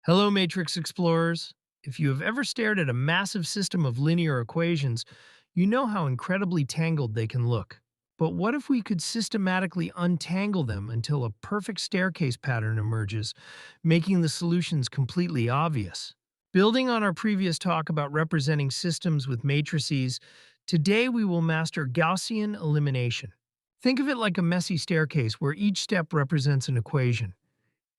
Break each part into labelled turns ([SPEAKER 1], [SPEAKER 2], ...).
[SPEAKER 1] Hello, Matrix Explorers. If you have ever stared at a massive system of linear equations, you know how incredibly tangled they can look. But what if we could systematically untangle them until a perfect staircase pattern emerges, making the solutions completely obvious? Building on our previous talk about representing systems with matrices, today we will master Gaussian elimination. Think of it like a messy staircase where each step represents an equation,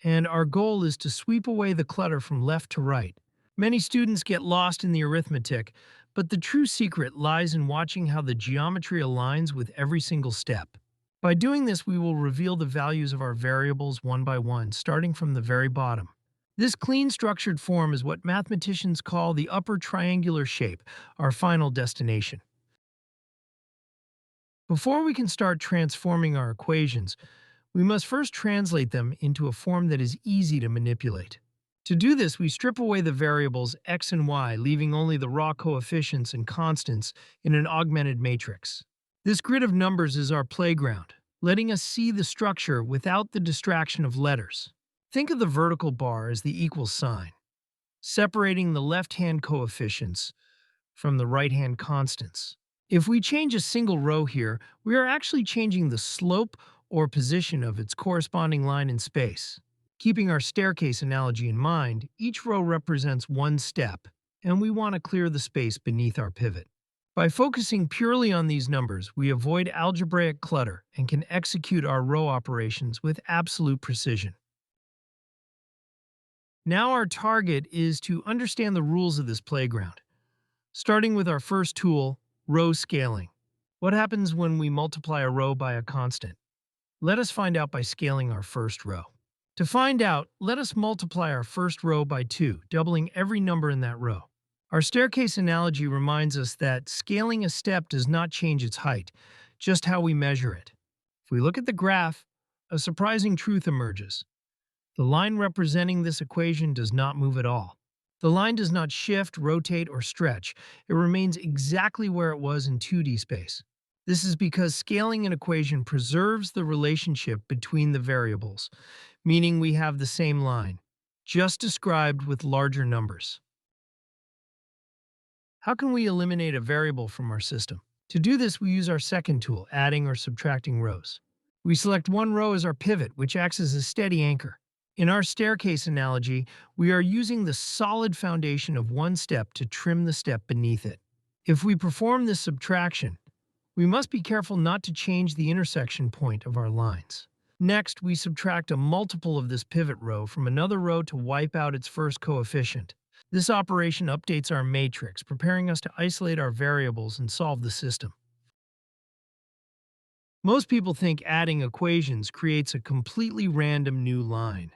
[SPEAKER 1] and our goal is to sweep away the clutter from left to right. Many students get lost in the arithmetic, but the true secret lies in watching how the geometry aligns with every single step. By doing this, we will reveal the values of our variables one by one, starting from the very bottom. This clean, structured form is what mathematicians call the upper triangular shape, our final destination. Before we can start transforming our equations, we must first translate them into a form that is easy to manipulate. To do this, we strip away the variables x and y, leaving only the raw coefficients and constants in an augmented matrix. This grid of numbers is our playground, letting us see the structure without the distraction of letters. Think of the vertical bar as the equal sign, separating the left-hand coefficients from the right-hand constants. If we change a single row here, we are actually changing the slope or position of its corresponding line in space. Keeping our staircase analogy in mind, each row represents one step, and we want to clear the space beneath our pivot. By focusing purely on these numbers, we avoid algebraic clutter and can execute our row operations with absolute precision. Now our target is to understand the rules of this playground. Starting with our first tool, row scaling. What happens when we multiply a row by a constant? Let us find out by scaling our first row. To find out, let us multiply our first row by 2, doubling every number in that row. Our staircase analogy reminds us that scaling a step does not change its height, just how we measure it. If we look at the graph, a surprising truth emerges. The line representing this equation does not move at all. The line does not shift, rotate, or stretch. It remains exactly where it was in 2D space. This is because scaling an equation preserves the relationship between the variables, meaning we have the same line, just described with larger numbers. How can we eliminate a variable from our system? To do this, we use our second tool, adding or subtracting rows. We select one row as our pivot, which acts as a steady anchor. In our staircase analogy, we are using the solid foundation of one step to trim the step beneath it. If we perform this subtraction, we must be careful not to change the intersection point of our lines. Next, we subtract a multiple of this pivot row from another row to wipe out its first coefficient. This operation updates our matrix, preparing us to isolate our variables and solve the system. Most people think adding equations creates a completely random new line.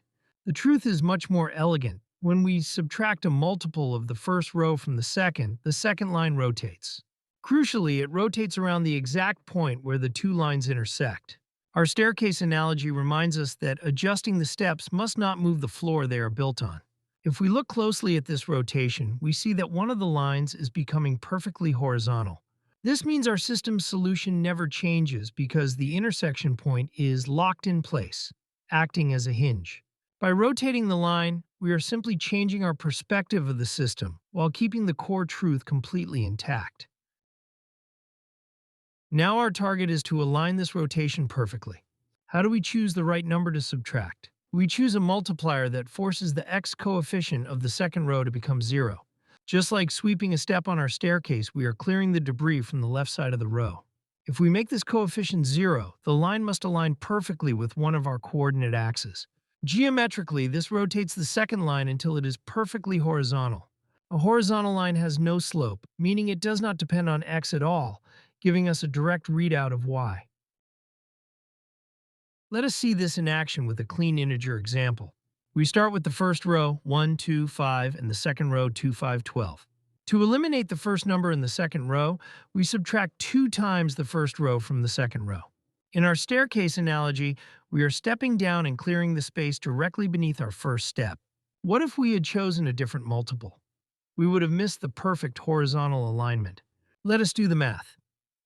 [SPEAKER 1] The truth is much more elegant. When we subtract a multiple of the first row from the second line rotates. Crucially, it rotates around the exact point where the two lines intersect. Our staircase analogy reminds us that adjusting the steps must not move the floor they are built on. If we look closely at this rotation, we see that one of the lines is becoming perfectly horizontal. This means our system's solution never changes because the intersection point is locked in place, acting as a hinge. By rotating the line, we are simply changing our perspective of the system while keeping the core truth completely intact. Now our target is to align this rotation perfectly. How do we choose the right number to subtract? We choose a multiplier that forces the x coefficient of the second row to become 0. Just like sweeping a step on our staircase, we are clearing the debris from the left side of the row. If we make this coefficient 0, the line must align perfectly with one of our coordinate axes. Geometrically, this rotates the second line until it is perfectly horizontal. A horizontal line has no slope, meaning it does not depend on x at all, giving us a direct readout of y. Let us see this in action with a clean integer example. We start with the first row, 1, 2, 5, and the second row, 2, 5, 12. To eliminate the first number in the second row, we subtract 2 times the first row from the second row. In our staircase analogy, we are stepping down and clearing the space directly beneath our first step. What if we had chosen a different multiple? We would have missed the perfect horizontal alignment. Let us do the math.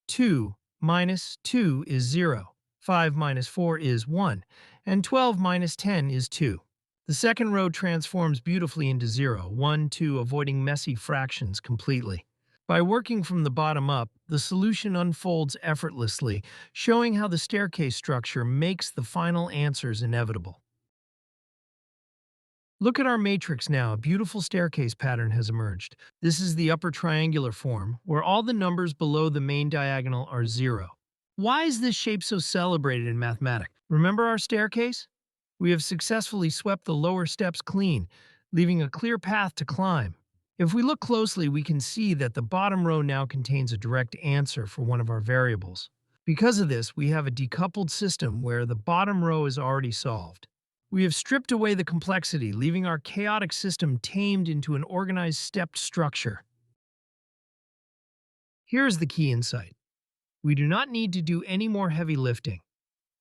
[SPEAKER 1] 2 minus 2 is 0, 5 minus 4 is 1, and 12 minus 10 is 2. The second row transforms beautifully into 0, 1, 2, avoiding messy fractions completely. By working from the bottom up, the solution unfolds effortlessly, showing how the staircase structure makes the final answers inevitable. Look at our matrix now. A beautiful staircase pattern has emerged. This is the upper triangular form, where all the numbers below the main diagonal are 0. Why is this shape so celebrated in mathematics? Remember our staircase? We have successfully swept the lower steps clean, leaving a clear path to climb. If we look closely, we can see that the bottom row now contains a direct answer for one of our variables. Because of this, we have a decoupled system where the bottom row is already solved. We have stripped away the complexity, leaving our chaotic system tamed into an organized stepped structure. Here is the key insight. We do not need to do any more heavy lifting.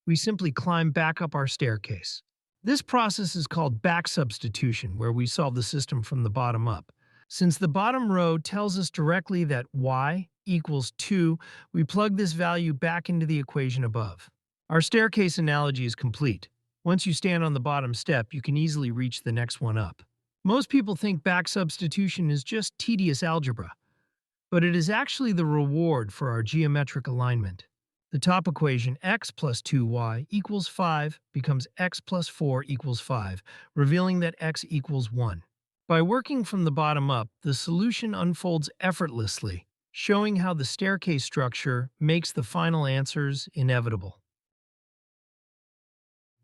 [SPEAKER 1] We simply climb back up our staircase. This process is called back-substitution, where we solve the system from the bottom up. Since the bottom row tells us directly that y equals 2, we plug this value back into the equation above. Our staircase analogy is complete. Once you stand on the bottom step, you can easily reach the next one up. Most people think back-substitution is just tedious algebra, but it is actually the reward for our geometric alignment. The top equation, x plus 2y equals 5, becomes x plus 4 equals 5, revealing that x equals 1. By working from the bottom up, the solution unfolds effortlessly, showing how the staircase structure makes the final answers inevitable.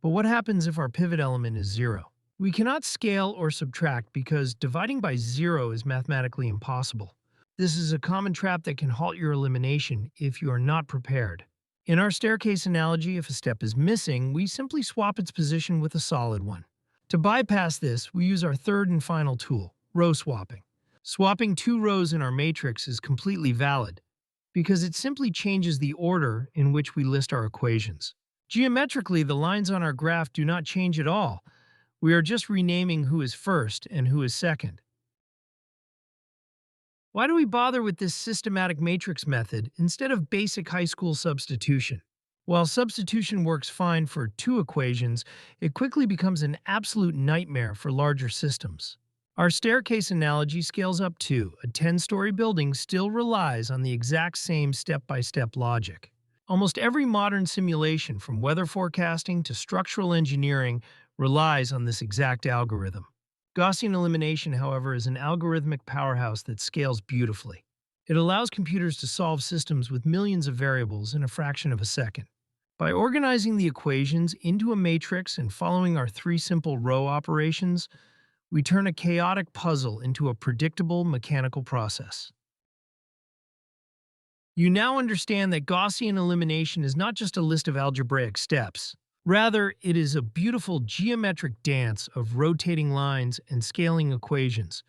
[SPEAKER 1] But what happens if our pivot element is 0? We cannot scale or subtract because dividing by 0 is mathematically impossible. This is a common trap that can halt your elimination if you are not prepared. In our staircase analogy, if a step is missing, we simply swap its position with a solid one. To bypass this, we use our third and final tool, row swapping. Swapping two rows in our matrix is completely valid because it simply changes the order in which we list our equations. Geometrically, the lines on our graph do not change at all. We are just renaming who is first and who is second. Why do we bother with this systematic matrix method instead of basic high school substitution? While substitution works fine for two equations, it quickly becomes an absolute nightmare for larger systems. Our staircase analogy scales up to a 10-story building still relies on the exact same step-by-step logic. Almost every modern simulation, from weather forecasting to structural engineering, relies on this exact algorithm. Gaussian elimination, however, is an algorithmic powerhouse that scales beautifully. It allows computers to solve systems with millions of variables in a fraction of a second. By organizing the equations into a matrix and following our three simple row operations, we turn a chaotic puzzle into a predictable mechanical process. You now understand that Gaussian elimination is not just a list of algebraic steps. Rather, it is a beautiful geometric dance of rotating lines and scaling equations,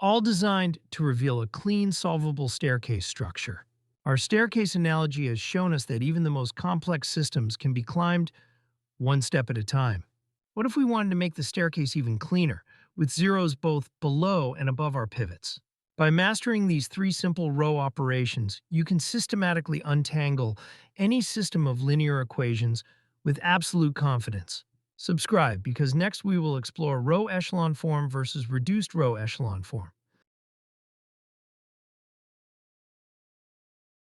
[SPEAKER 1] all designed to reveal a clean, solvable staircase structure. Our staircase analogy has shown us that even the most complex systems can be climbed one step at a time. What if we wanted to make the staircase even cleaner, with zeros both below and above our pivots? By mastering these three simple row operations, you can systematically untangle any system of linear equations with absolute confidence. Subscribe, because next we will explore row echelon form versus reduced row echelon form.